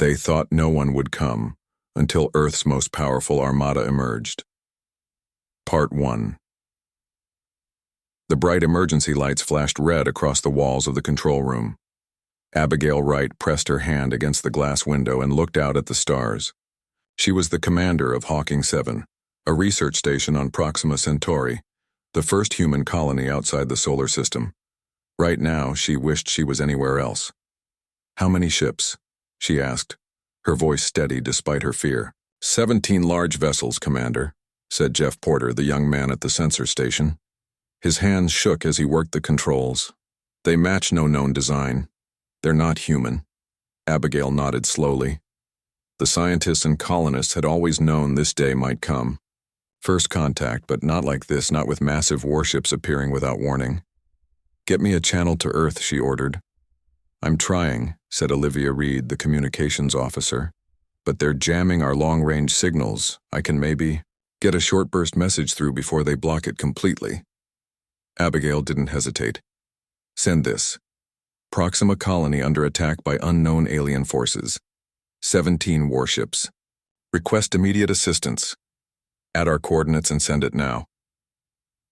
They thought no one would come until Earth's most powerful armada emerged. Part 1. The bright emergency lights flashed red across the walls of the control room. Abigail Wright pressed her hand against the glass window and looked out at the stars. She was the commander of Hawking 7, a research station on Proxima Centauri, the first human colony outside the solar system. Right now, she wished she was anywhere else. "How many ships?" she asked, her voice steady despite her fear. 17 large vessels, Commander," said Jeff Porter, the young man at the sensor station. His hands shook as he worked the controls. "They match no known design. They're not human." Abigail nodded slowly. The scientists and colonists had always known this day might come. First contact, but not like this, not with massive warships appearing without warning. "Get me a channel to Earth," she ordered. "I'm trying," said Olivia Reed, the communications officer. "But they're jamming our long-range signals. I can maybe get a short burst message through before they block it completely." Abigail didn't hesitate. "Send this. Proxima colony under attack by unknown alien forces. 17 warships. Request immediate assistance. Add our coordinates and send it now."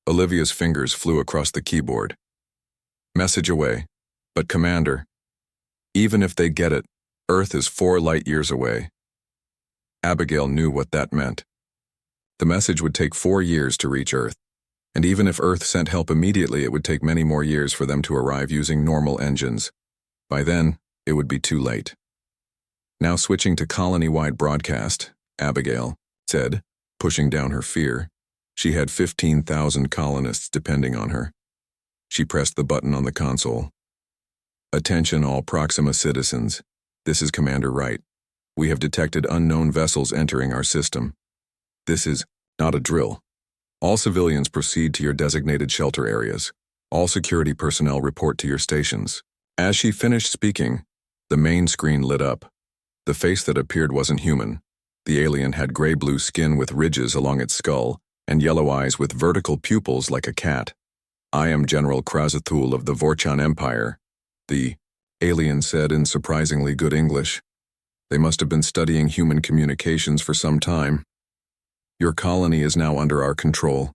Olivia's fingers flew across the keyboard. "Message away. But Commander, even if they get it, Earth is 4 light-years away." Abigail knew what that meant. The message would take 4 years to reach Earth, and even if Earth sent help immediately, it would take many more years for them to arrive using normal engines. By then, it would be too late. "Now switching to colony-wide broadcast," Abigail said, pushing down her fear. She had 15,000 colonists depending on her. She pressed the button on the console. "Attention all Proxima citizens. This is Commander Wright. We have detected unknown vessels entering our system. This is not a drill. All civilians proceed to your designated shelter areas. All security personnel report to your stations." As she finished speaking, the main screen lit up. The face that appeared wasn't human. The alien had gray-blue skin with ridges along its skull and yellow eyes with vertical pupils like a cat. "I am General Krazathul of the Vorchan Empire," the alien said in surprisingly good English. They must have been studying human communications for some time. "Your colony is now under our control.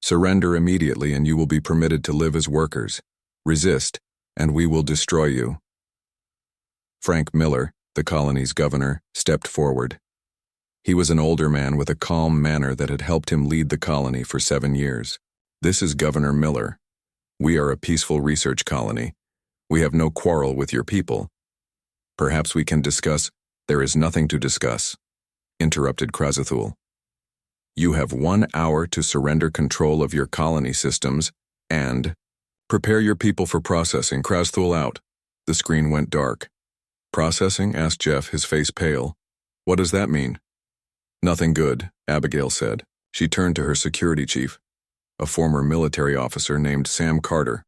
Surrender immediately and you will be permitted to live as workers. Resist, and we will destroy you." Frank Miller, the colony's governor, stepped forward. He was an older man with a calm manner that had helped him lead the colony for 7 years. "This is Governor Miller. We are a peaceful research colony. We have no quarrel with your people. Perhaps we can discuss—" "There is nothing to discuss," interrupted Krazathul. "You have 1 hour to surrender control of your colony systems and prepare your people for processing." Krazathul out. The screen went dark. "Processing?" asked Jeff, his face pale. "What does that mean?" "Nothing good," Abigail said. She turned to her security chief, a former military officer named Sam Carter.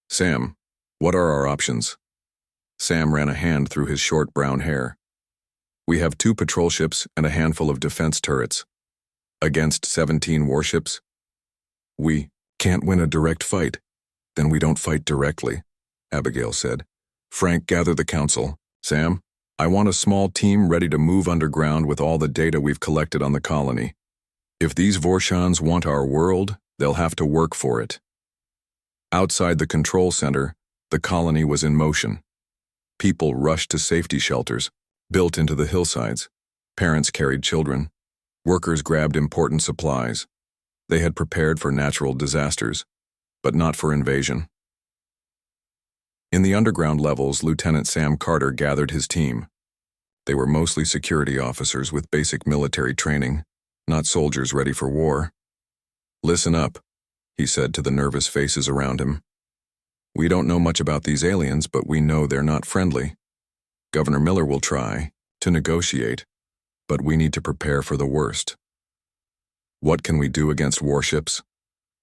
"Sam, what are our options?" Sam ran a hand through his short brown hair. "We have 2 patrol ships and a handful of defense turrets. Against 17 warships? We can't win a direct fight." "Then we don't fight directly," Abigail said. "Frank, gather the council. Sam, I want a small team ready to move underground with all the data we've collected on the colony. If these Vorshans want our world, they'll have to work for it." Outside the control center, the colony was in motion. People rushed to safety shelters, built into the hillsides. Parents carried children. Workers grabbed important supplies. They had prepared for natural disasters, but not for invasion. In the underground levels, Lieutenant Sam Carter gathered his team. They were mostly security officers with basic military training, not soldiers ready for war. "Listen up," he said to the nervous faces around him. "We don't know much about these aliens, but we know they're not friendly. Governor Miller will try to negotiate, but we need to prepare for the worst." "What can we do against warships?"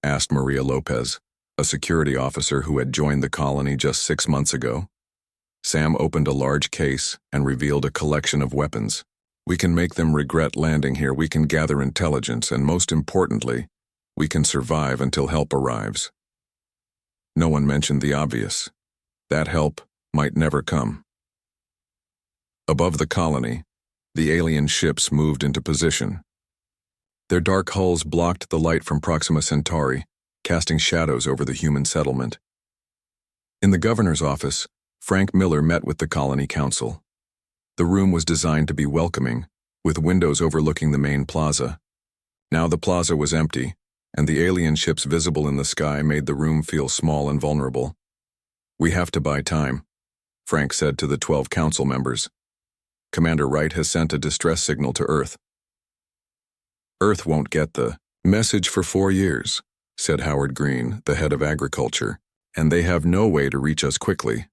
asked Maria Lopez, a security officer who had joined the colony just 6 months ago. Sam opened a large case and revealed a collection of weapons. "We can make them regret landing here, we can gather intelligence, and most importantly, we can survive until help arrives." No one mentioned the obvious. That help might never come. Above the colony, the alien ships moved into position. Their dark hulls blocked the light from Proxima Centauri, casting shadows over the human settlement. In the governor's office, Frank Miller met with the colony council. The room was designed to be welcoming, with windows overlooking the main plaza. Now the plaza was empty, and the alien ships visible in the sky made the room feel small and vulnerable. "We have to buy time," Frank said to the 12 council members. "Commander Wright has sent a distress signal to Earth." "Earth won't get the message for 4 years," said Howard Green, the head of agriculture, "and they have no way to reach us quickly."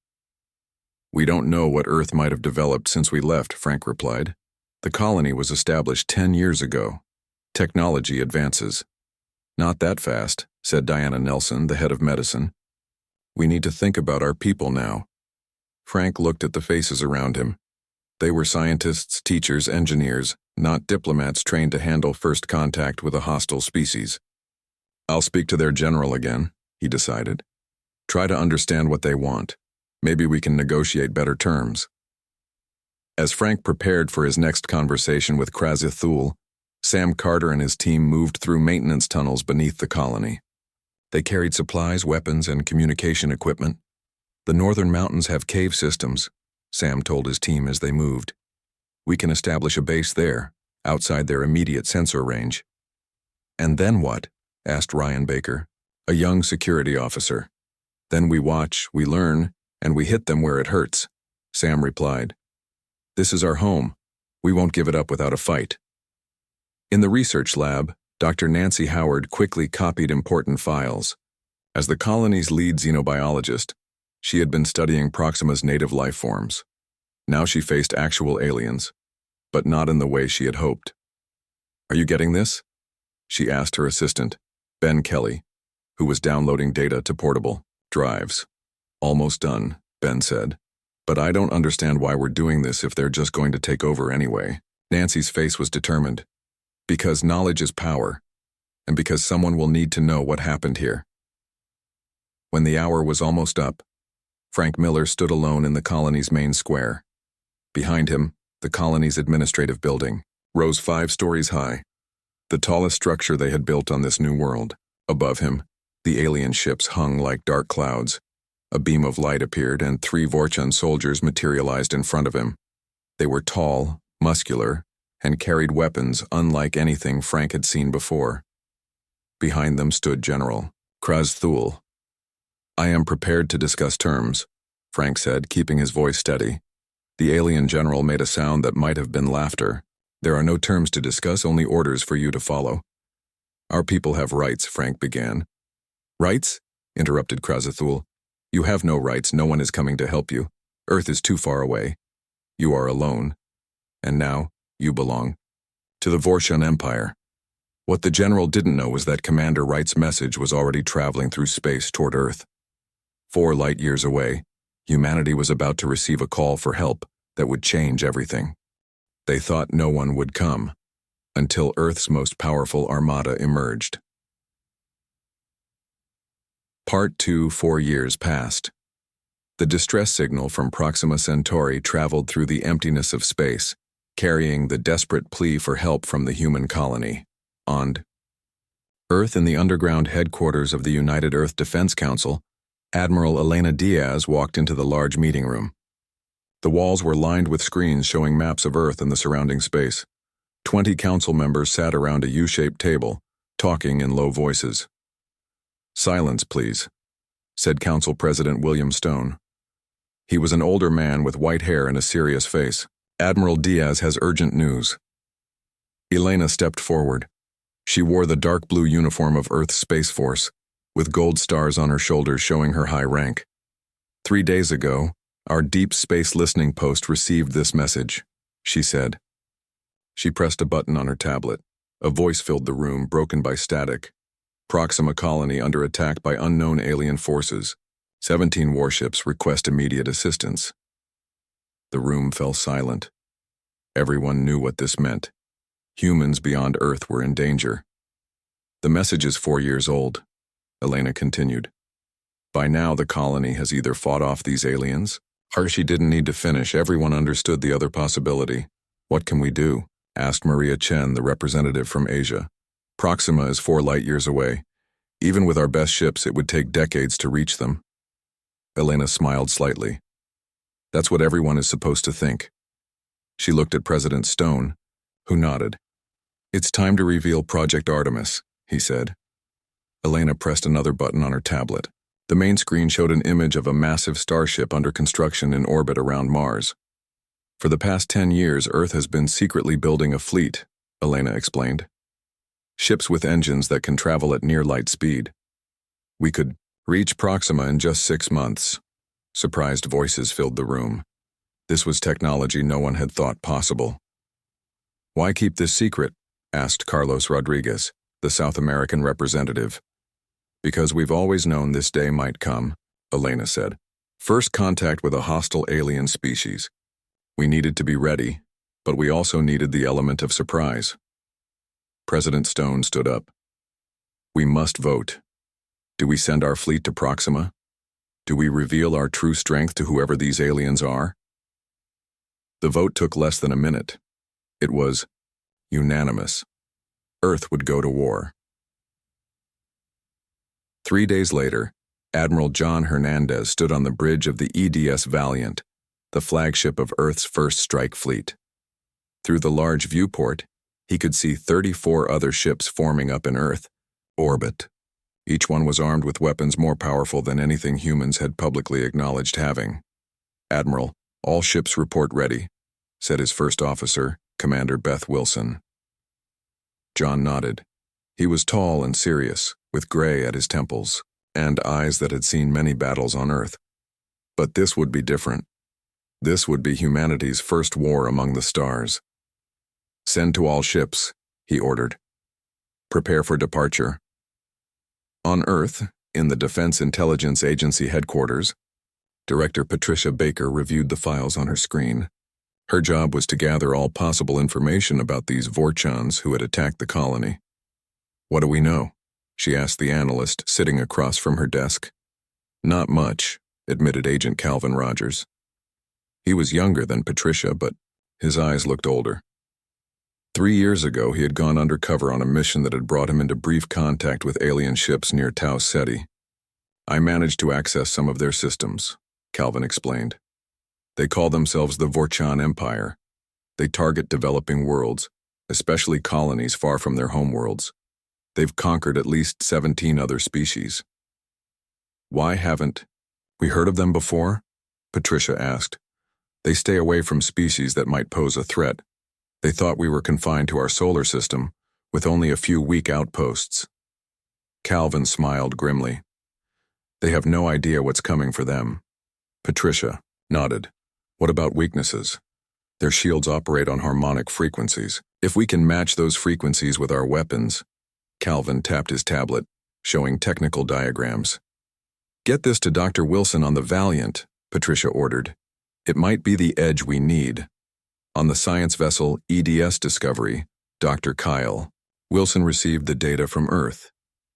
"We don't know what Earth might have developed since we left," Frank replied. "The colony was established 10 years ago. Technology advances." "Not that fast," said Diana Nelson, the head of medicine. "We need to think about our people now." Frank looked at the faces around him. They were scientists, teachers, engineers, not diplomats trained to handle first contact with a hostile species. "I'll speak to their general again," he decided. "Try to understand what they want. Maybe we can negotiate better terms." As Frank prepared for his next conversation with Krazithul, Sam Carter and his team moved through maintenance tunnels beneath the colony. They carried supplies, weapons, and communication equipment. "The northern mountains have cave systems," Sam told his team as they moved. "We can establish a base there, outside their immediate sensor range." "And then what?" asked Ryan Baker, a young security officer. "Then we watch, we learn, and we hit them where it hurts," Sam replied. "This is our home. We won't give it up without a fight." In the research lab, Dr. Nancy Howard quickly copied important files. As the colony's lead xenobiologist, she had been studying Proxima's native life forms. Now she faced actual aliens, but not in the way she had hoped. "Are you getting this?" she asked her assistant, Ben Kelly, who was downloading data to portable drives. "Almost done," Ben said. "But I don't understand why we're doing this if they're just going to take over anyway." Nancy's face was determined. "Because knowledge is power, and because someone will need to know what happened here." When the hour was almost up, Frank Miller stood alone in the colony's main square. Behind him, the colony's administrative building rose 5 stories high, the tallest structure they had built on this new world. Above him, the alien ships hung like dark clouds. A beam of light appeared, and 3 Vorchan soldiers materialized in front of him. They were tall, muscular, and carried weapons unlike anything Frank had seen before. Behind them stood General Krazthul. "I am prepared to discuss terms," Frank said, keeping his voice steady. The alien general made a sound that might have been laughter. "There are no terms to discuss, only orders for you to follow." "Our people have rights," Frank began. "Rights?" interrupted Krazithul. "You have no rights. No one is coming to help you. Earth is too far away. You are alone. And now, you belong to the Vorchan Empire." What the general didn't know was that Commander Wright's message was already traveling through space toward Earth. 4 light years away, humanity was about to receive a call for help that would change everything. They thought no one would come, until Earth's most powerful armada emerged. Part 2. 4 years passed. The distress signal from Proxima Centauri traveled through the emptiness of space, carrying the desperate plea for help from the human colony. On Earth, in the underground headquarters of the United Earth Defense Council, Admiral Elena Diaz walked into the large meeting room. The walls were lined with screens showing maps of Earth and the surrounding space. 20 council members sat around a U-shaped table, talking in low voices. "Silence, please," said Council President William Stone. He was an older man with white hair and a serious face. "Admiral Diaz has urgent news." Elena stepped forward. She wore the dark blue uniform of Earth's Space Force, with gold stars on her shoulders showing her high rank. 3 days ago, our deep space listening post received this message, she said. She pressed a button on her tablet. A voice filled the room, broken by static. "Proxima colony under attack by unknown alien forces. 17 warships request immediate assistance." The room fell silent. Everyone knew what this meant. Humans beyond Earth were in danger. "The message is 4 years old," Elena continued. "By now the colony has either fought off these aliens Archie didn't need to finish. Everyone understood the other possibility. What can we do? Asked Maria Chen, the representative from Asia. Proxima is 4 light-years away. Even with our best ships, it would take decades to reach them. Elena smiled slightly. That's what everyone is supposed to think. She looked at President Stone, who nodded. It's time to reveal Project Artemis, he said. Elena pressed another button on her tablet. The main screen showed an image of a massive starship under construction in orbit around Mars. For the past 10 years, Earth has been secretly building a fleet, Elena explained. Ships with engines that can travel at near light speed. We could reach Proxima in just 6 months. Surprised voices filled the room. This was technology no one had thought possible. Why keep this secret? Asked Carlos Rodriguez, the South American representative. Because we've always known this day might come, Elena said. First contact with a hostile alien species. We needed to be ready, but we also needed the element of surprise. President Stone stood up. We must vote. Do we send our fleet to Proxima? Do we reveal our true strength to whoever these aliens are? The vote took less than a minute. It was unanimous. Earth would go to war. 3 days later, Admiral John Hernandez stood on the bridge of the EDS Valiant, the flagship of Earth's first strike fleet. Through the large viewport, he could see 34 other ships forming up in Earth orbit. Each one was armed with weapons more powerful than anything humans had publicly acknowledged having. Admiral, all ships report ready, said his first officer, Commander Beth Wilson. John nodded. He was tall and serious, with gray at his temples, and eyes that had seen many battles on Earth. But this would be different. This would be humanity's first war among the stars. Send to all ships, he ordered. Prepare for departure. On Earth, in the Defense Intelligence Agency headquarters, Director Patricia Baker reviewed the files on her screen. Her job was to gather all possible information about these Vorchons who had attacked the colony. What do we know? She asked the analyst sitting across from her desk. Not much, admitted Agent Calvin Rogers. He was younger than Patricia, but his eyes looked older. 3 years ago, he had gone undercover on a mission that had brought him into brief contact with alien ships near Tau Ceti. I managed to access some of their systems, Calvin explained. They call themselves the Vorchon Empire. They target developing worlds, especially colonies far from their homeworlds. They've conquered at least 17 other species. Why haven't we heard of them before? Patricia asked. They stay away from species that might pose a threat. They thought we were confined to our solar system, with only a few weak outposts. Calvin smiled grimly. They have no idea what's coming for them. Patricia nodded. What about weaknesses? Their shields operate on harmonic frequencies. If we can match those frequencies with our weapons. Calvin tapped his tablet, showing technical diagrams. Get this to Dr. Wilson on the Valiant, Patricia ordered. It might be the edge we need. On the science vessel EDS Discovery, Dr. Kyle, Wilson received the data from Earth.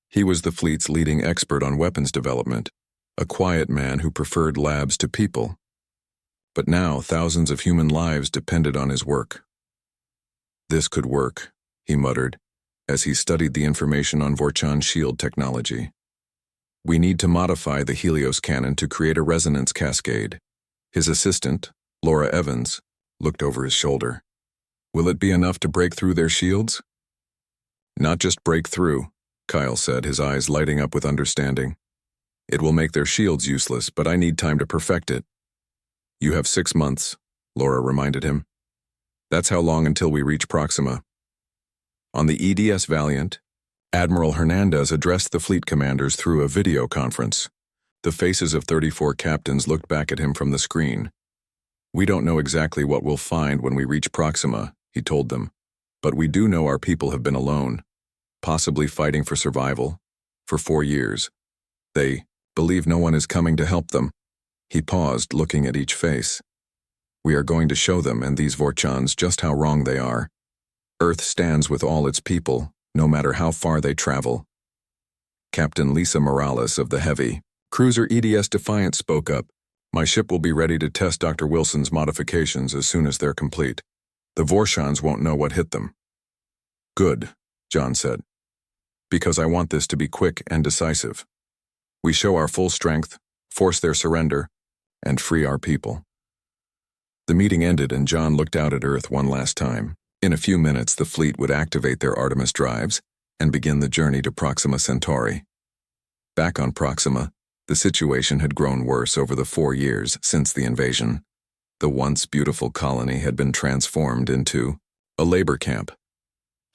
He was the fleet's leading expert on weapons development, a quiet man who preferred labs to people. But now thousands of human lives depended on his work. This could work, he muttered, as he studied the information on Vorchon shield technology. We need to modify the Helios cannon to create a resonance cascade. His assistant, Laura Evans, looked over his shoulder. Will it be enough to break through their shields? Not just break through, Kyle said, his eyes lighting up with understanding. It will make their shields useless, but I need time to perfect it. You have 6 months, Laura reminded him. That's how long until we reach Proxima. On the EDS Valiant, Admiral Hernandez addressed the fleet commanders through a video conference. The faces of 34 captains looked back at him from the screen. We don't know exactly what we'll find when we reach Proxima, he told them, but we do know our people have been alone, possibly fighting for survival, for 4 years. They believe no one is coming to help them. He paused, looking at each face. We are going to show them and these Vorchons just how wrong they are. Earth stands with all its people, no matter how far they travel. Captain Lisa Morales of the Heavy Cruiser EDS Defiant spoke up. My ship will be ready to test Dr. Wilson's modifications as soon as they're complete. The Vorshans won't know what hit them. Good, John said. Because I want this to be quick and decisive. We show our full strength, force their surrender, and free our people. The meeting ended and John looked out at Earth one last time. In a few minutes, the fleet would activate their Artemis drives and begin the journey to Proxima Centauri. Back on Proxima, the situation had grown worse over the 4 years since the invasion. The once beautiful colony had been transformed into a labor camp.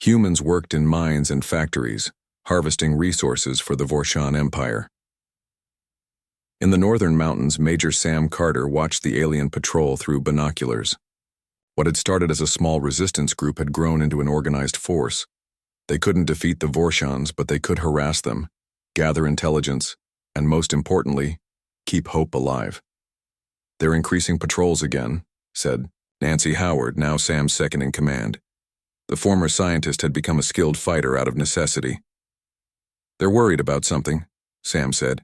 Humans worked in mines and factories, harvesting resources for the Vorshan Empire. In the northern mountains, Major Sam Carter watched the alien patrol through binoculars. What had started as a small resistance group had grown into an organized force. They couldn't defeat the Vorshans, but they could harass them, gather intelligence, and most importantly, keep hope alive. They're increasing patrols again, said Nancy Howard, now Sam's second in command. The former scientist had become a skilled fighter out of necessity. They're worried about something, Sam said.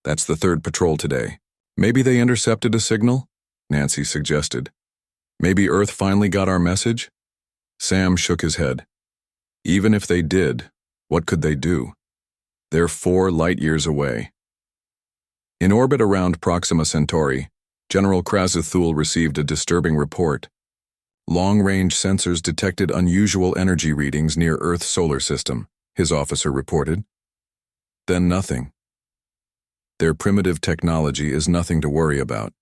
That's the third patrol today. Maybe they intercepted a signal? Nancy suggested. Maybe Earth finally got our message? Sam shook his head. Even if they did, what could they do? They're 4 light-years away. In orbit around Proxima Centauri, General Krazathul received a disturbing report. Long-range sensors detected unusual energy readings near Earth's solar system, his officer reported. Then nothing. Their primitive technology is nothing to worry about.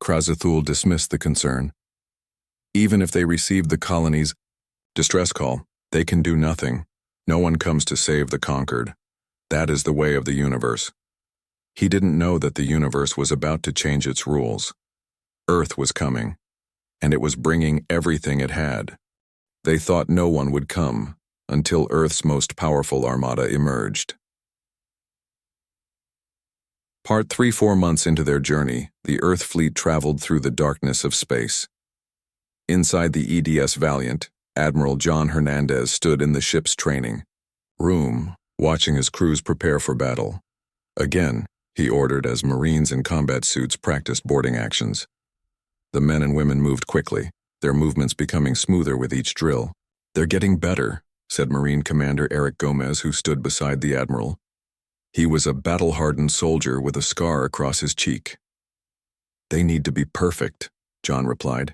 Krazathul dismissed the concern. Even if they receive the colony's distress call, they can do nothing. No one comes to save the conquered. That is the way of the universe. He didn't know that the universe was about to change its rules. Earth was coming, and it was bringing everything it had. They thought no one would come until Earth's most powerful armada emerged. Part 3. 4 months into their journey, the Earth fleet traveled through the darkness of space. Inside the EDS Valiant, Admiral John Hernandez stood in the ship's training room, watching his crews prepare for battle. Again, he ordered as Marines in combat suits practiced boarding actions. The men and women moved quickly, their movements becoming smoother with each drill. They're getting better, said Marine Commander Eric Gomez, who stood beside the Admiral. He was a battle-hardened soldier with a scar across his cheek. They need to be perfect, John replied.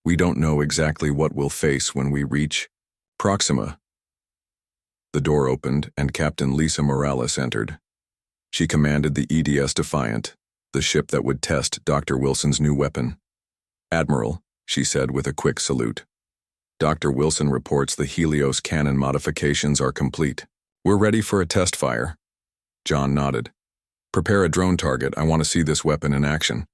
We don't know exactly what we'll face when we reach Proxima. The door opened and Captain Lisa Morales entered. She commanded the EDS Defiant, the ship that would test Dr. Wilson's new weapon. Admiral, she said with a quick salute. Dr. Wilson reports the Helios cannon modifications are complete. We're ready for a test fire. John nodded. Prepare a drone target. I want to see this weapon in action.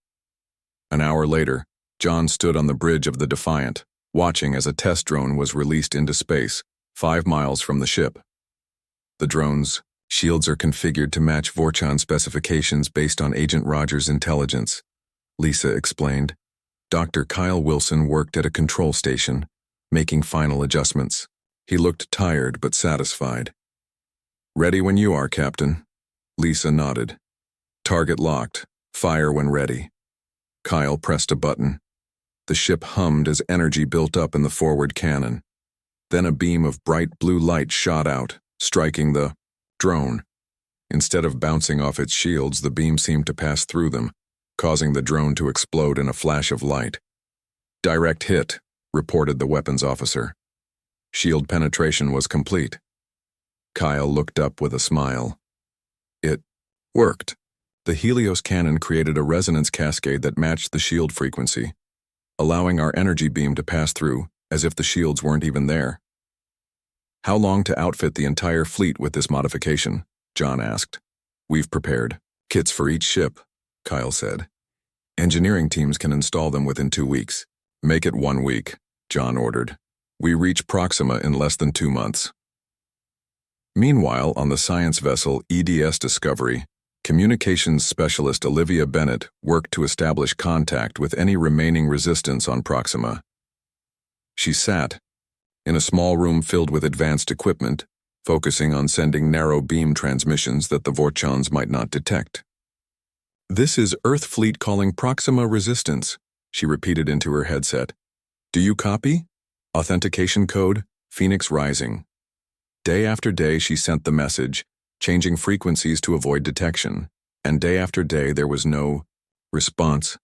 An hour later, John stood on the bridge of the Defiant, watching as a test drone was released into space, 5 miles from the ship. The drone's shields are configured to match Vorchan specifications based on Agent Rogers' intelligence, Lisa explained. Dr. Kyle Wilson worked at a control station, making final adjustments. He looked tired but satisfied. Ready when you are, Captain. Lisa nodded. Target locked. Fire when ready. Kyle pressed a button. The ship hummed as energy built up in the forward cannon. Then a beam of bright blue light shot out, striking the drone. Instead of bouncing off its shields, the beam seemed to pass through them, causing the drone to explode in a flash of light. Direct hit, reported the weapons officer. Shield penetration was complete. Kyle looked up with a smile. It worked. The Helios cannon created a resonance cascade that matched the shield frequency, allowing our energy beam to pass through as if the shields weren't even there. How long to outfit the entire fleet with this modification? John asked. We've prepared kits for each ship, Kyle said. Engineering teams can install them within 2 weeks. Make it 1 week, John ordered. We reach Proxima in less than 2 months. Meanwhile, on the science vessel EDS Discovery, communications specialist Olivia Bennett worked to establish contact with any remaining resistance on Proxima. She sat in a small room filled with advanced equipment, focusing on sending narrow beam transmissions that the Vorchons might not detect. This is Earth Fleet calling Proxima Resistance, she repeated into her headset. Do you copy? Authentication code, Phoenix Rising. Day after day she sent the message, changing frequencies to avoid detection, and day after day there was no response.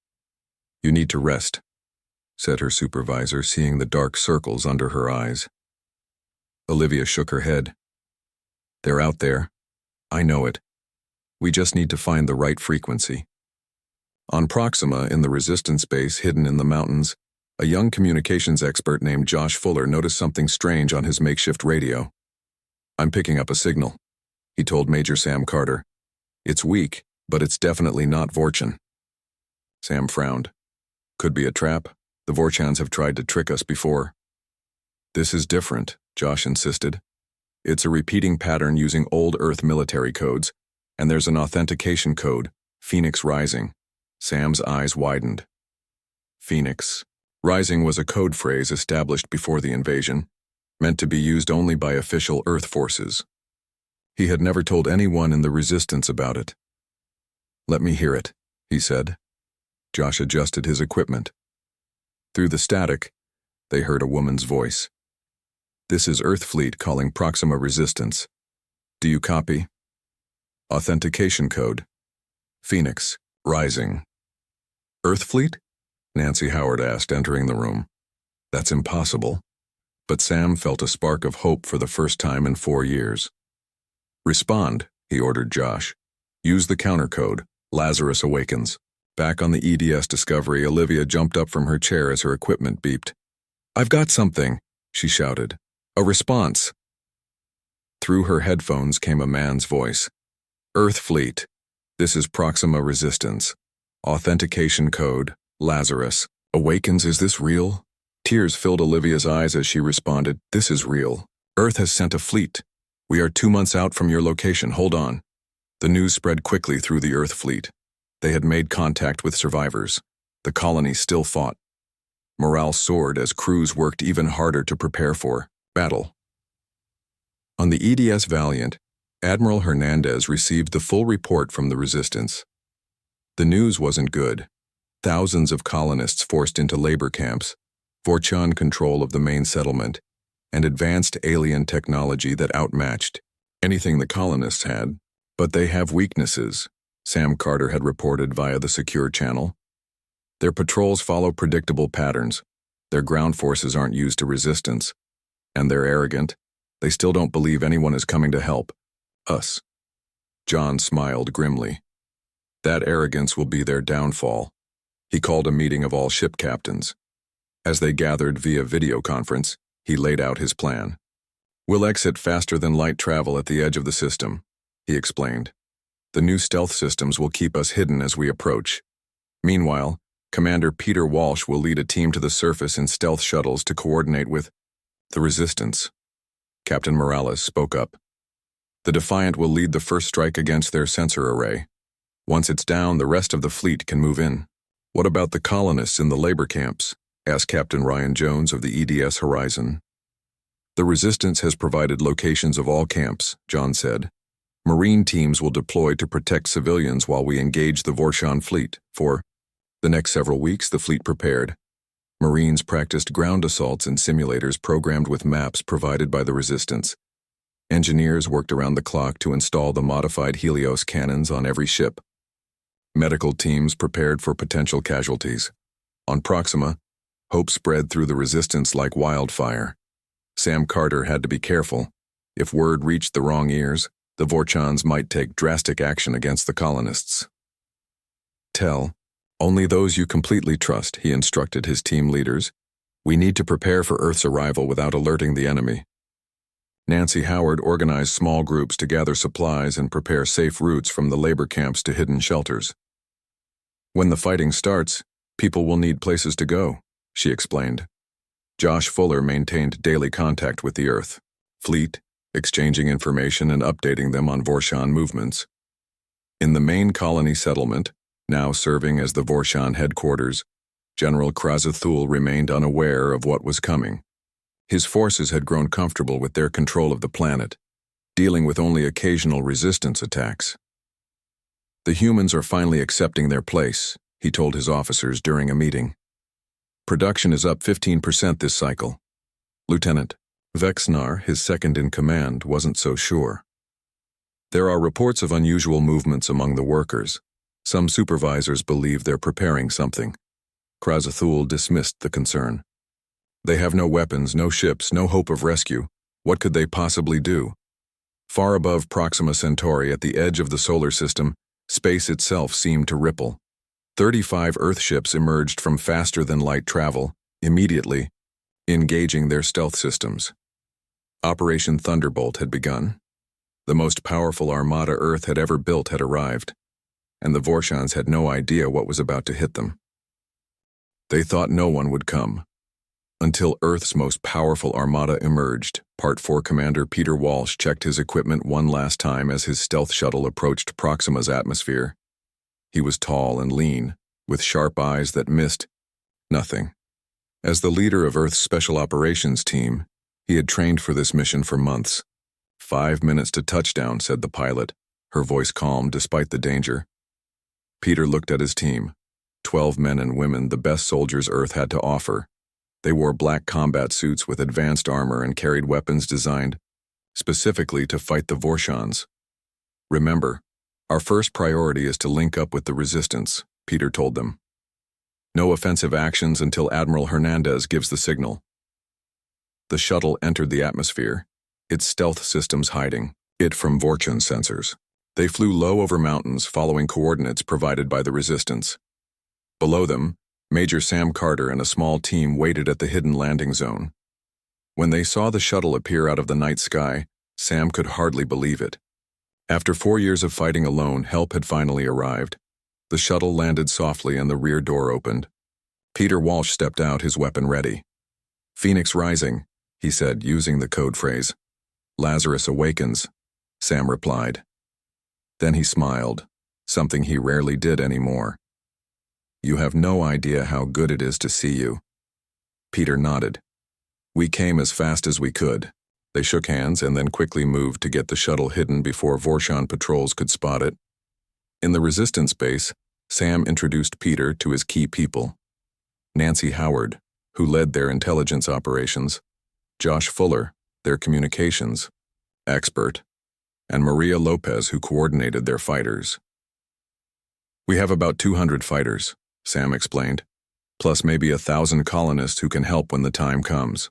You need to rest, said her supervisor, seeing the dark circles under her eyes. Olivia shook her head. They're out there. I know it. We just need to find the right frequency. On Proxima, in the resistance base hidden in the mountains, a young communications expert named Josh Fuller noticed something strange on his makeshift radio. I'm picking up a signal, he told Major Sam Carter. It's weak, but it's definitely not Vorchan. Sam frowned. Could be a trap. The Vorchans have tried to trick us before. This is different, Josh insisted. It's a repeating pattern using old Earth military codes, and there's an authentication code, Phoenix Rising. Sam's eyes widened. Phoenix Rising was a code phrase established before the invasion, meant to be used only by official Earth forces. He had never told anyone in the Resistance about it. Let me hear it, he said. Josh adjusted his equipment. Through the static, they heard a woman's voice. This is Earth Fleet calling Proxima Resistance. Do you copy? Authentication code, Phoenix Rising. Earth Fleet? Nancy Howard asked, entering the room. That's impossible. But Sam felt a spark of hope for the first time in 4 years. Respond, he ordered Josh. Use the counter code, Lazarus Awakens. Back on the EDS Discovery, Olivia jumped up from her chair as her equipment beeped. I've got something, she shouted. A response. Through her headphones came a man's voice. Earth Fleet. This is Proxima Resistance. Authentication code, Lazarus. Awakens, is this real? Tears filled Olivia's eyes as she responded, This is real. Earth has sent a fleet. We are 2 months out from your location, hold on. The news spread quickly through the Earth Fleet. They had made contact with survivors. The colony still fought. Morale soared as crews worked even harder to prepare for battle. On the EDS Valiant, Admiral Hernandez received the full report from the Resistance. The news wasn't good. Thousands of colonists forced into labor camps, Vorchan control of the main settlement, and advanced alien technology that outmatched anything the colonists had. But they have weaknesses, Sam Carter had reported via the secure channel. Their patrols follow predictable patterns. Their ground forces aren't used to resistance. And they're arrogant. They still don't believe anyone is coming to help. Us. John smiled grimly. That arrogance will be their downfall. He called a meeting of all ship captains. As they gathered via video conference, he laid out his plan. We'll exit faster than light travel at the edge of the system, he explained. The new stealth systems will keep us hidden as we approach. Meanwhile, Commander Peter Walsh will lead a team to the surface in stealth shuttles to coordinate with the Resistance. Captain Morales spoke up. The Defiant will lead the first strike against their sensor array. Once it's down, the rest of the fleet can move in. What about the colonists in the labor camps? Asked Captain Ryan Jones of the EDS Horizon. The Resistance has provided locations of all camps, John said. Marine teams will deploy to protect civilians while we engage the Vorchan fleet. For the next several weeks, the fleet prepared. Marines practiced ground assaults in simulators programmed with maps provided by the Resistance. Engineers worked around the clock to install the modified Helios cannons on every ship. Medical teams prepared for potential casualties. On Proxima, hope spread through the Resistance like wildfire. Sam Carter had to be careful. If word reached the wrong ears, the Vorchans might take drastic action against the colonists. Tell only those you completely trust, he instructed his team leaders. We need to prepare for Earth's arrival without alerting the enemy. Nancy Howard organized small groups to gather supplies and prepare safe routes from the labor camps to hidden shelters. When the fighting starts, people will need places to go, she explained. Josh Fuller maintained daily contact with the Earth fleet, exchanging information and updating them on Vorchan movements. In the main colony settlement, now serving as the Vorchan headquarters, General Krazathul remained unaware of what was coming. His forces had grown comfortable with their control of the planet, dealing with only occasional resistance attacks. The humans are finally accepting their place, he told his officers during a meeting. Production is up 15% this cycle. Lieutenant Vexnar, his second-in-command, wasn't so sure. There are reports of unusual movements among the workers. Some supervisors believe they're preparing something. Krazathul dismissed the concern. They have no weapons, no ships, no hope of rescue. What could they possibly do? Far above Proxima Centauri at the edge of the solar system, space itself seemed to ripple. 35 Earth ships emerged from faster-than-light travel, immediately, engaging their stealth systems. Operation Thunderbolt had begun. The most powerful armada Earth had ever built had arrived, and the Vorshans had no idea what was about to hit them. They thought no one would come, until Earth's most powerful armada emerged. Part 4 Commander Peter Walsh checked his equipment one last time as his stealth shuttle approached Proxima's atmosphere. He was tall and lean, with sharp eyes that missed nothing. As the leader of Earth's Special Operations Team, he had trained for this mission for months. 5 minutes to touchdown, said the pilot, her voice calm despite the danger. Peter looked at his team. 12 men and women, the best soldiers Earth had to offer. They wore black combat suits with advanced armor and carried weapons designed specifically to fight the Vorshans. Remember, our first priority is to link up with the resistance, Peter told them. No offensive actions until Admiral Hernandez gives the signal. The shuttle entered the atmosphere, its stealth systems hiding it from Vorchan sensors. They flew low over mountains, following coordinates provided by the resistance. Below them, Major Sam Carter and a small team waited at the hidden landing zone. When they saw the shuttle appear out of the night sky, Sam could hardly believe it. After 4 years of fighting alone, help had finally arrived. The shuttle landed softly and the rear door opened. Peter Walsh stepped out, his weapon ready. "Phoenix Rising," he said, using the code phrase. "Lazarus awakens," Sam replied. Then he smiled, something he rarely did anymore. "You have no idea how good it is to see you." Peter nodded. "We came as fast as we could." They shook hands and then quickly moved to get the shuttle hidden before Vorshan patrols could spot it. In the resistance base, Sam introduced Peter to his key people. Nancy Howard, who led their intelligence operations, Josh Fuller, their communications expert, and Maria Lopez, who coordinated their fighters. "We have about 200 fighters," Sam explained, "plus maybe 1,000 colonists who can help when the time comes."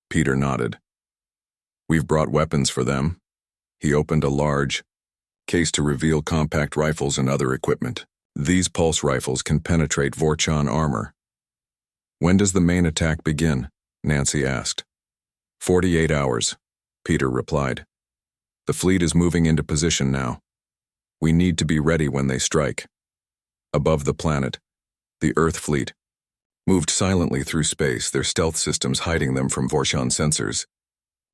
Peter nodded. "We've brought weapons for them." He opened a large case to reveal compact rifles and other equipment. "These pulse rifles can penetrate Vorchan armor." "When does the main attack begin?" Nancy asked. 48 hours, Peter replied. "The fleet is moving into position now. We need to be ready when they strike." Above the planet, the Earth fleet moved silently through space, their stealth systems hiding them from Vorshan sensors.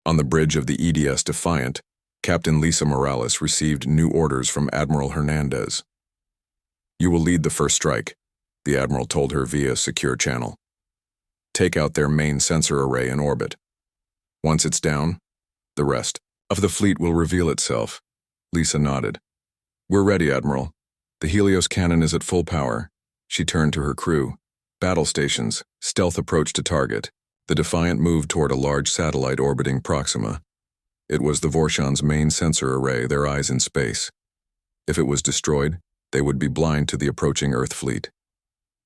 On the bridge of the EDS Defiant, Captain Lisa Morales received new orders from Admiral Hernandez. "You will lead the first strike," the Admiral told her via secure channel. "Take out their main sensor array in orbit. Once it's down, the rest of the fleet will reveal itself." Lisa nodded. "We're ready, Admiral. The Helios cannon is at full power." She turned to her crew. "Battle stations, stealth approach to target." The Defiant moved toward a large satellite orbiting Proxima. It was the Vorshan's main sensor array, their eyes in space. If it was destroyed, they would be blind to the approaching Earth fleet.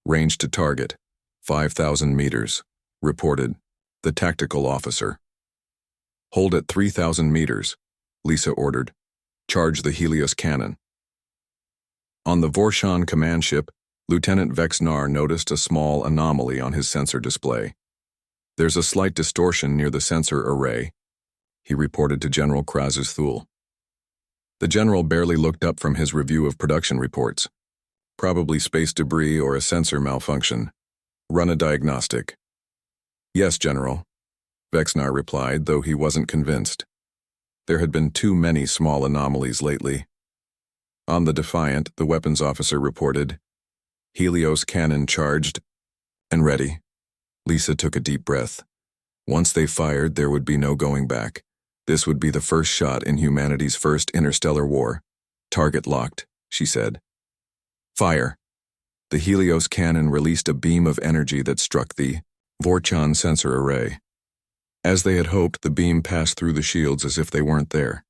"Range to target, 5,000 meters, reported the tactical officer. "Hold at 3,000 meters, Lisa ordered. "Charge the Helios cannon." On the Vorshan command ship, Lieutenant Vexnar noticed a small anomaly on his sensor display. "There's a slight distortion near the sensor array," he reported to General Krazathul. The general barely looked up from his review of production reports. "Probably space debris or a sensor malfunction. Run a diagnostic." "Yes, General," Vexnar replied, though he wasn't convinced. There had been too many small anomalies lately. On the Defiant, the weapons officer reported, "Helios cannon charged and ready." Lisa took a deep breath. Once they fired, there would be no going back. This would be the first shot in humanity's first interstellar war. "Target locked," she said. Fire. The Helios cannon released a beam of energy that struck the Vorchan sensor array. As they had hoped, the beam passed through the shields as if they weren't there.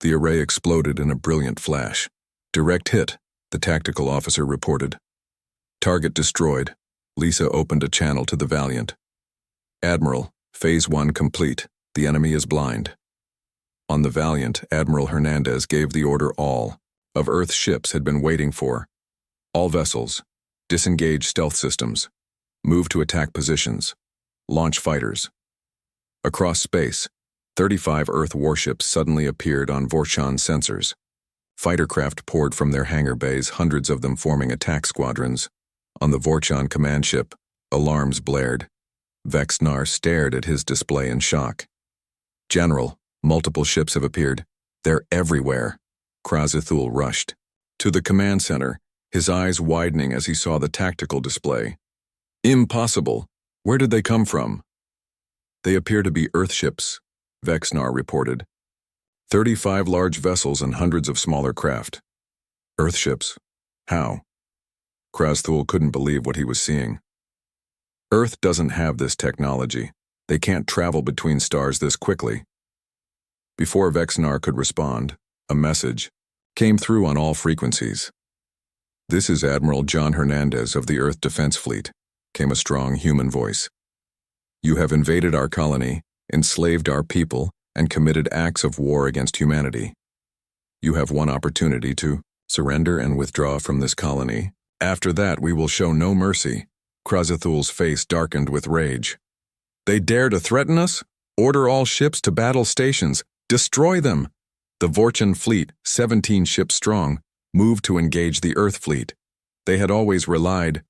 The array exploded in a brilliant flash. Direct hit, the tactical officer reported. Target destroyed. Lisa opened a channel to the Valiant. Admiral, Phase 1 complete. The enemy is blind. On the Valiant, Admiral Hernandez gave the order all of Earth's ships had been waiting for. All vessels, disengage stealth systems, move to attack positions, launch fighters. Across space, 35 Earth warships suddenly appeared on Vorchan sensors. Fighter craft poured from their hangar bays, hundreds of them forming attack squadrons. On the Vorchan command ship, alarms blared. Vexnar stared at his display in shock. General, multiple ships have appeared. They're everywhere. Krazathul rushed to the command center, his eyes widening as he saw the tactical display. Impossible. Where did they come from? They appear to be Earthships, Vexnar reported. 35 large vessels and hundreds of smaller craft. Earthships? How? Krazathul couldn't believe what he was seeing. Earth doesn't have this technology. They can't travel between stars this quickly. Before Vexnar could respond, a message came through on all frequencies. This is Admiral John Hernandez of the Earth Defense Fleet, came a strong human voice. You have invaded our colony, enslaved our people, and committed acts of war against humanity. You have one opportunity to surrender and withdraw from this colony. After that, we will show no mercy. Krazathul's face darkened with rage. They dare to threaten us? Order all ships to battle stations. Destroy them. The Vorchan fleet, 17 ships strong, moved to engage the Earth fleet. They had always relied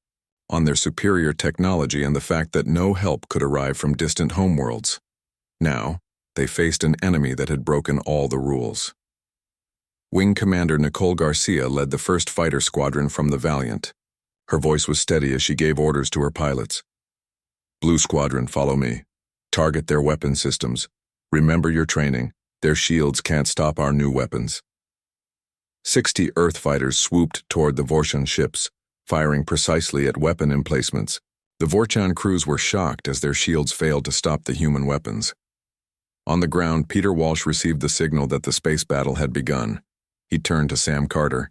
on their superior technology and the fact that no help could arrive from distant homeworlds. Now, they faced an enemy that had broken all the rules. Wing Commander Nicole Garcia led the first fighter squadron from the Valiant. Her voice was steady as she gave orders to her pilots. Blue Squadron, follow me. Target their weapon systems. Remember your training. Their shields can't stop our new weapons. 60 Earth fighters swooped toward the Vorchan ships, firing precisely at weapon emplacements. The Vorchan crews were shocked as their shields failed to stop the human weapons. On the ground, Peter Walsh received the signal that the space battle had begun. He turned to Sam Carter.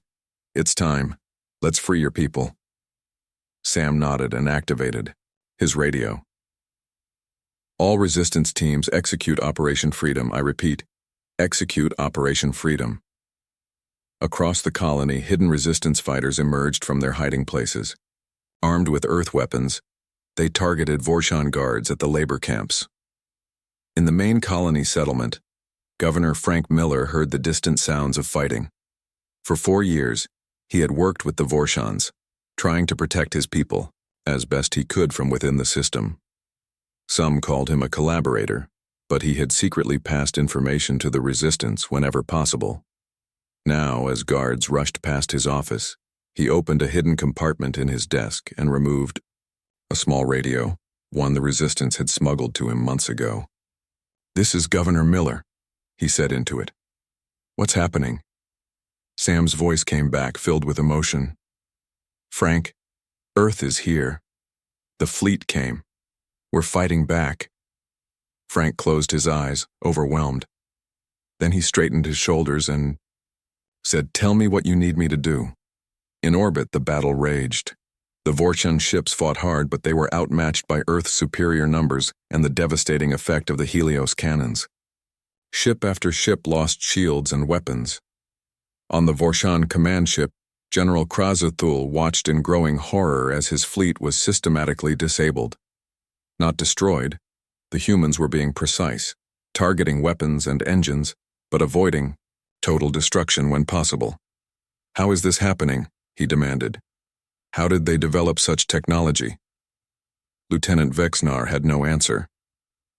It's time. Let's free your people. Sam nodded and activated his radio. All resistance teams execute Operation Freedom. I repeat, execute Operation Freedom. Across the colony, hidden resistance fighters emerged from their hiding places. Armed with earth weapons, they targeted Vorchan guards at the labor camps. In the main colony settlement, Governor Frank Miller heard the distant sounds of fighting. For 4 years, he had worked with the Vorchans, trying to protect his people, as best he could from within the system. Some called him a collaborator, but he had secretly passed information to the resistance whenever possible. Now, as guards rushed past his office, he opened a hidden compartment in his desk and removed a small radio, one the resistance had smuggled to him months ago. This is Governor Miller, he said into it. What's happening? Sam's voice came back, filled with emotion. Frank, Earth is here. The fleet came. We're fighting back. Frank closed his eyes, overwhelmed. Then he straightened his shoulders and said, Tell me what you need me to do. In orbit, the battle raged. The Vorchan ships fought hard, but they were outmatched by Earth's superior numbers and the devastating effect of the Helios cannons. Ship after ship lost shields and weapons. On the Vorchan command ship, General Krazathul watched in growing horror as his fleet was systematically disabled. Not destroyed, the humans were being precise, targeting weapons and engines, but avoiding total destruction when possible. How is this happening? He demanded. How did they develop such technology? Lieutenant Vexnar had no answer.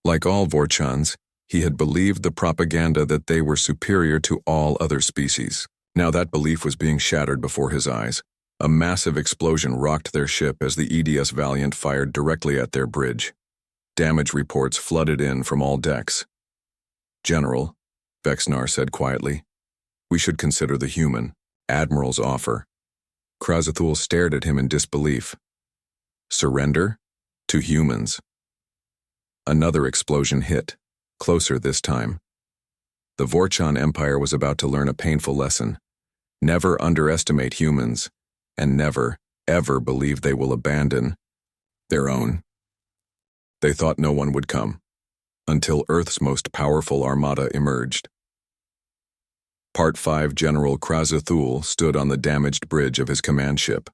Like all Vorchans, he had believed the propaganda that they were superior to all other species. Now that belief was being shattered before his eyes. A massive explosion rocked their ship as the EDS Valiant fired directly at their bridge. Damage reports flooded in from all decks. General, Vexnar said quietly, we should consider the human Admiral's offer. Krazathul stared at him in disbelief. Surrender? To humans. Another explosion hit, closer this time. The Vorchan Empire was about to learn a painful lesson. Never underestimate humans, and never, ever believe they will abandon their own. They thought no one would come, until Earth's most powerful armada emerged. Part 5 General Krazathul stood on the damaged bridge of his command ship.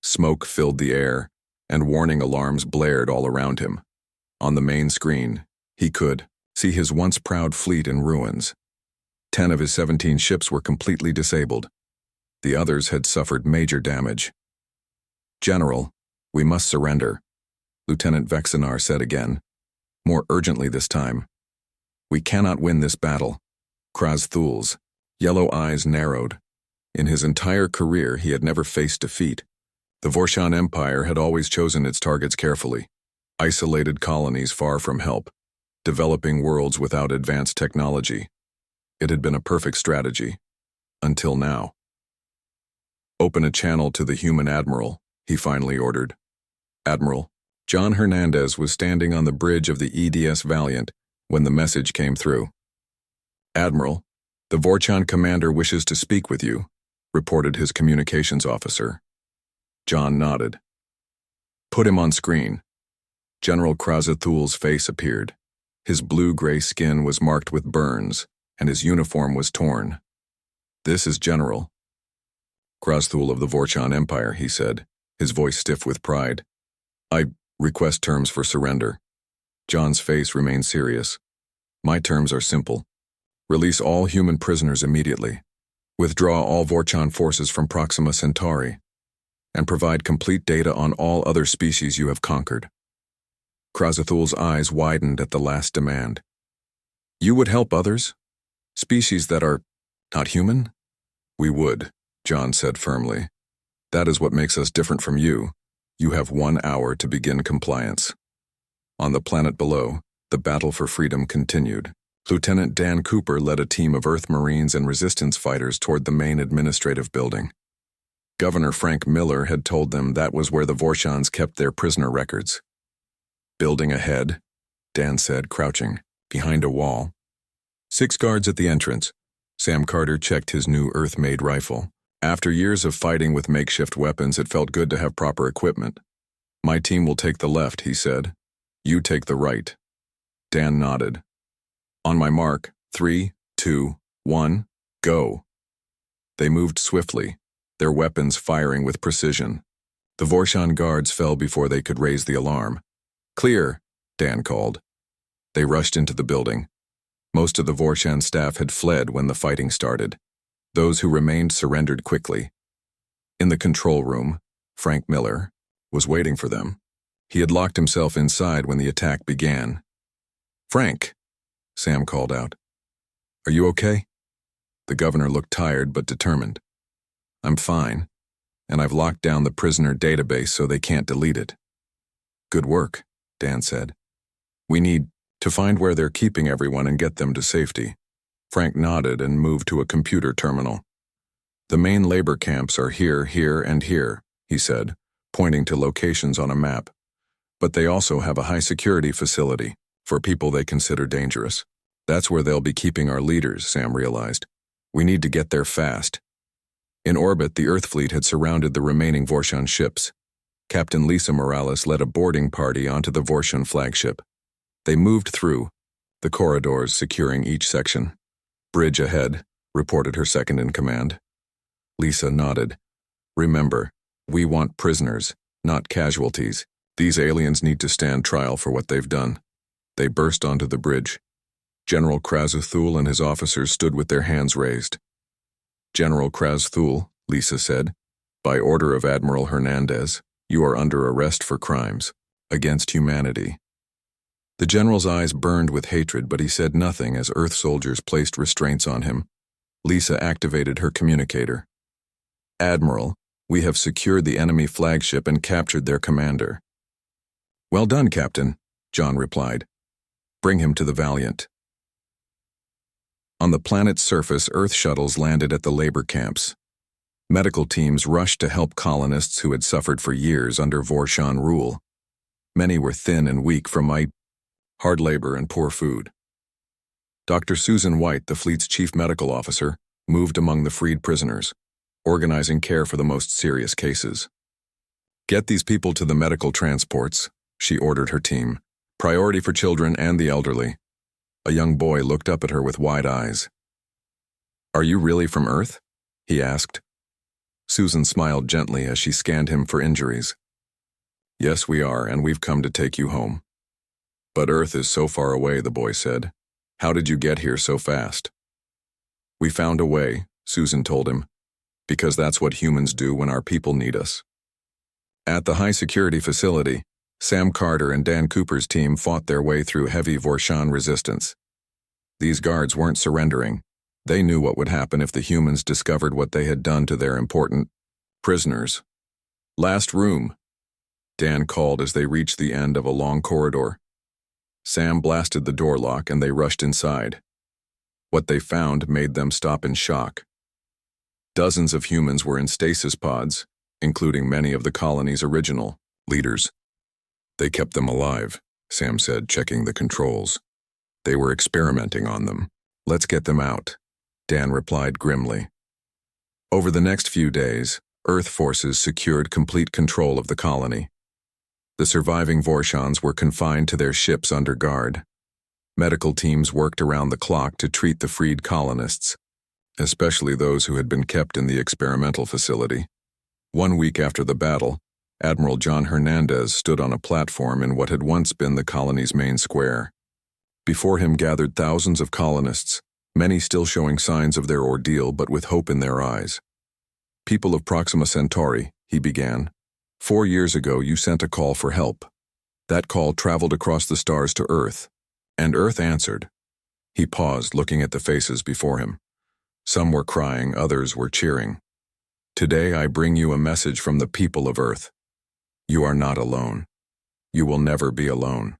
Smoke filled the air, and warning alarms blared all around him. On the main screen, he could see his once proud fleet in ruins. 10 of his 17 ships were completely disabled. The others had suffered major damage. "General, we must surrender," Lieutenant Vexinar said again, more urgently this time. "We cannot win this battle." Krazathul's yellow eyes narrowed. In his entire career, he had never faced defeat. The Vorchan Empire had always chosen its targets carefully. Isolated colonies far from help, developing worlds without advanced technology. It had been a perfect strategy. Until now. "Open a channel to the human admiral," he finally ordered. "Admiral." John Hernandez was standing on the bridge of the EDS Valiant when the message came through. "Admiral, the Vorchan commander wishes to speak with you," reported his communications officer. John nodded. "Put him on screen." General Krazathul's face appeared. His blue-gray skin was marked with burns, and his uniform was torn. "This is General Krazathul of the Vorchan Empire," he said, his voice stiff with pride. "I request terms for surrender." John's face remained serious. "My terms are simple. Release all human prisoners immediately. Withdraw all Vorchan forces from Proxima Centauri. And provide complete data on all other species you have conquered." Krazathul's eyes widened at the last demand. "You would help others? Species that are not human?" "We would," John said firmly. "That is what makes us different from you. You have 1 hour to begin compliance." On the planet below, the battle for freedom continued. Lieutenant Dan Cooper led a team of Earth Marines and resistance fighters toward the main administrative building. Governor Frank Miller had told them that was where the Vorchans kept their prisoner records. "Building ahead," Dan said, crouching behind a wall. 6 guards at the entrance. Sam Carter checked his new Earth-made rifle. After years of fighting with makeshift weapons, it felt good to have proper equipment. "My team will take the left," he said. "You take the right." Dan nodded. "On my mark, 3, 2, 1, go." They moved swiftly, their weapons firing with precision. The Vorchan guards fell before they could raise the alarm. "Clear," Dan called. They rushed into the building. Most of the Vorchan staff had fled when the fighting started. Those who remained surrendered quickly. In the control room, Frank Miller was waiting for them. He had locked himself inside when the attack began. "Frank," Sam called out. "Are you okay?" The governor looked tired but determined. "I'm fine, and I've locked down the prisoner database so they can't delete it." "Good work," Dan said. "We need to find where they're keeping everyone and get them to safety." Frank nodded and moved to a computer terminal. "The main labor camps are here, here, and here," he said, pointing to locations on a map. "But they also have a high-security facility for people they consider dangerous. That's where they'll be keeping our leaders," Sam realized. "We need to get there fast." In orbit, the Earth fleet had surrounded the remaining Vorchan ships. Captain Lisa Morales led a boarding party onto the Vorchan flagship. They moved through, the corridors securing each section. "Bridge ahead," reported her second-in-command. Lisa nodded. "Remember, we want prisoners, not casualties. These aliens need to stand trial for what they've done." They burst onto the bridge. General Krazathul and his officers stood with their hands raised. "General Krazathul," Lisa said, "by order of Admiral Hernandez, you are under arrest for crimes against humanity." The general's eyes burned with hatred, but he said nothing as Earth soldiers placed restraints on him. Lisa activated her communicator. "Admiral, we have secured the enemy flagship and captured their commander." "Well done, Captain," John replied. "Bring him to the Valiant." On the planet's surface, Earth shuttles landed at the labor camps. Medical teams rushed to help colonists who had suffered for years under Vorshan rule. Many were thin and weak from hard labor and poor food. Dr. Susan White, the fleet's chief medical officer, moved among the freed prisoners, organizing care for the most serious cases. "Get these people to the medical transports," she ordered her team. "Priority for children and the elderly." A young boy looked up at her with wide eyes. "Are you really from Earth?" he asked. Susan smiled gently as she scanned him for injuries. "Yes, we are, and we've come to take you home." "But Earth is so far away," the boy said. "How did you get here so fast?" "We found a way," Susan told him, "because that's what humans do when our people need us." At the high-security facility, Sam Carter and Dan Cooper's team fought their way through heavy Vorshan resistance. These guards weren't surrendering. They knew what would happen if the humans discovered what they had done to their important prisoners. "Last room," Dan called as they reached the end of a long corridor. Sam blasted the door lock and they rushed inside. What they found made them stop in shock. Dozens of humans were in stasis pods, including many of the colony's original leaders. "They kept them alive," Sam said, checking the controls. "They were experimenting on them. Let's get them out," Dan replied grimly. Over the next few days, Earth forces secured complete control of the colony. The surviving Vorshans were confined to their ships under guard. Medical teams worked around the clock to treat the freed colonists, especially those who had been kept in the experimental facility. 1 week after the battle, Admiral John Hernandez stood on a platform in what had once been the colony's main square. Before him gathered thousands of colonists, many still showing signs of their ordeal but with hope in their eyes. "People of Proxima Centauri," he began, "4 years ago you sent a call for help. That call traveled across the stars to Earth, and Earth answered." He paused, looking at the faces before him. Some were crying, others were cheering. "Today I bring you a message from the people of Earth. You are not alone. You will never be alone.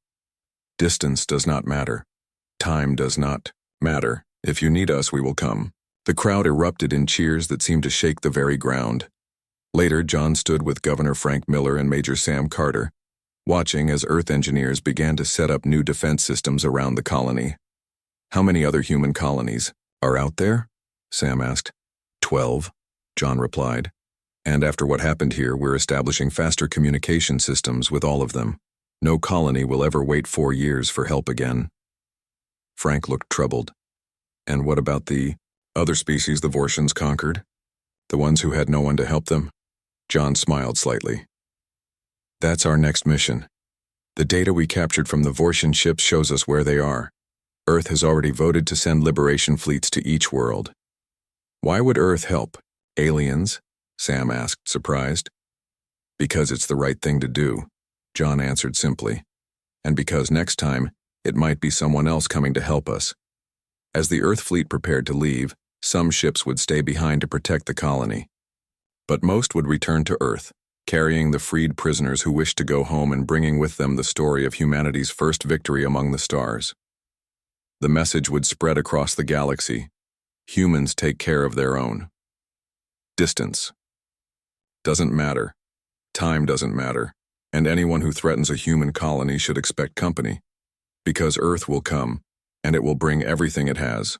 Distance does not matter. Time does not matter. If you need us, we will come." The crowd erupted in cheers that seemed to shake the very ground. Later, John stood with Governor Frank Miller and Major Sam Carter, watching as Earth engineers began to set up new defense systems around the colony. "How many other human colonies are out there?" Sam asked. 12, John replied. "And after what happened here, we're establishing faster communication systems with all of them. No colony will ever wait 4 years for help again." Frank looked troubled. "And what about the other species the Vorshans conquered? The ones who had no one to help them?" John smiled slightly. "That's our next mission. The data we captured from the Vorshan ships shows us where they are. Earth has already voted to send liberation fleets to each world." "Why would Earth help? Aliens?" Sam asked, surprised. "Because it's the right thing to do," John answered simply. "And because next time, it might be someone else coming to help us." As the Earth fleet prepared to leave, some ships would stay behind to protect the colony. But most would return to Earth, carrying the freed prisoners who wished to go home and bringing with them the story of humanity's first victory among the stars. The message would spread across the galaxy. Humans take care of their own. Distance doesn't matter. Time doesn't matter. And anyone who threatens a human colony should expect company. Because Earth will come, and it will bring everything it has.